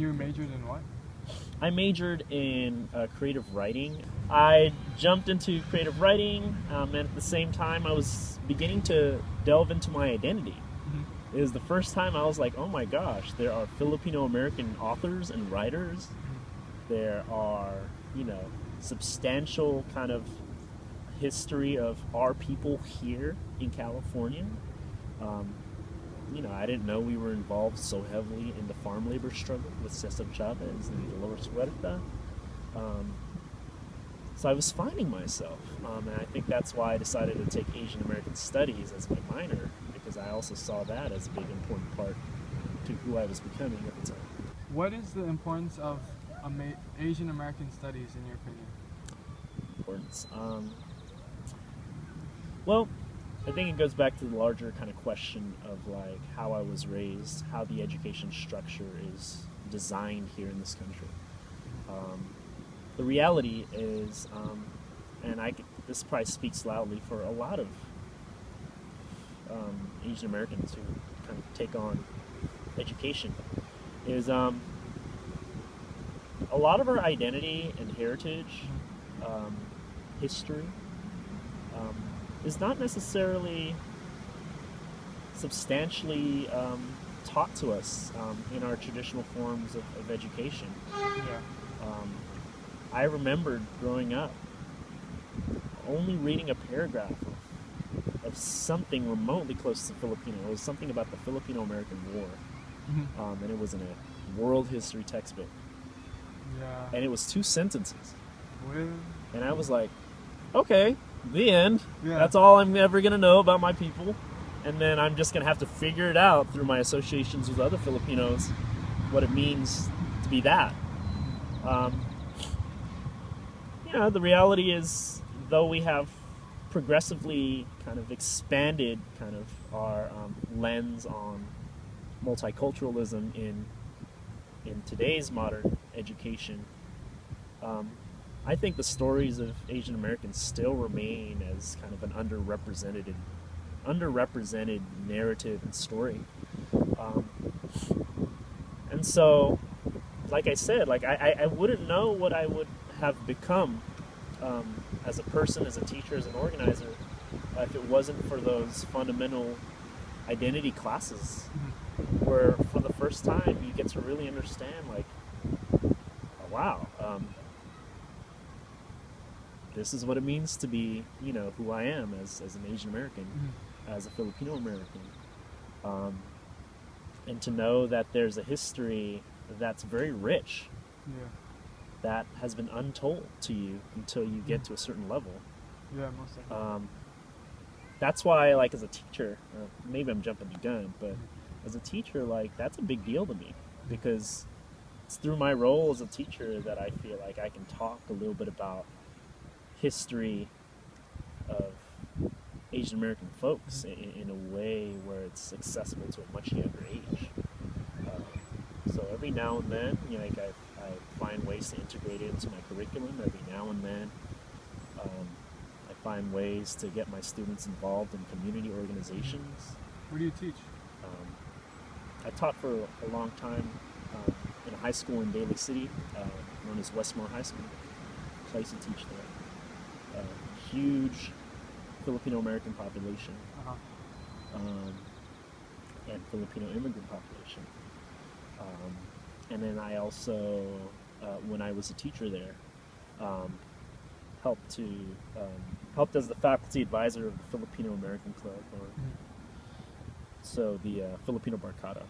You majored in what? I majored in creative writing. I jumped into creative writing, and at the same time, I was beginning to delve into my identity. It was the first time I was like, oh my gosh, there are Filipino-American authors and writers. There are, substantial kind of history of our people here in California. I didn't know we were involved so heavily in the farm labor struggle with Cesar Chavez and Dolores Huerta. So I was finding myself, and I think that's why I decided to take Asian American Studies as my minor, because I also saw that as a big important part to who I was becoming at the time. What is the importance of Asian American Studies in your opinion? Importance. Well, I think it goes back to the larger kind of question of like how I was raised, how the education structure is designed here in this country. The reality is, this probably speaks loudly for a lot of Asian Americans who kind of take on education, is a lot of our identity and heritage, history, is not necessarily substantially taught to us in our traditional forms of education. Yeah. I remembered growing up only reading a paragraph of something remotely close to Filipino. It was something about the Filipino-American War, and it was in a world history textbook. Yeah. And it was 2 sentences. Well, And I was like, okay, the end. Yeah. That's all I'm ever going to know about my people. And then I'm just going to have to figure it out through my associations with other Filipinos, what it means to be that. The reality is, though we have progressively kind of expanded kind of our lens on multiculturalism in today's modern education, I think the stories of Asian Americans still remain as kind of an underrepresented narrative and story. And so, like I said, I wouldn't know what I would have become as a person, as a teacher, as an organizer, if it wasn't for those fundamental identity classes, where for the first time you get to really understand, like, oh, wow, this is what it means to be, who I am as an Asian American, as a Filipino American, and to know that there's a history that's very rich, that has been untold to you until you get to a certain level. Yeah, most definitely. That's why, like, as a teacher, maybe I'm jumping the gun, but as a teacher, like, that's a big deal to me, because it's through my role as a teacher that I feel like I can talk a little bit about history of Asian American folks in a way where it's accessible to a much younger age. So every now and then, I find ways to integrate it into my curriculum. Every now and then, I find ways to get my students involved in community organizations. Where do you teach? I taught for a long time in a high school in Daly City, known as Westmore High School. So I used to teach there. Huge Filipino-American population, and Filipino immigrant population. And then I also, when I was a teacher there, helped as the faculty advisor of the Filipino American Club, so the Filipino Barkada.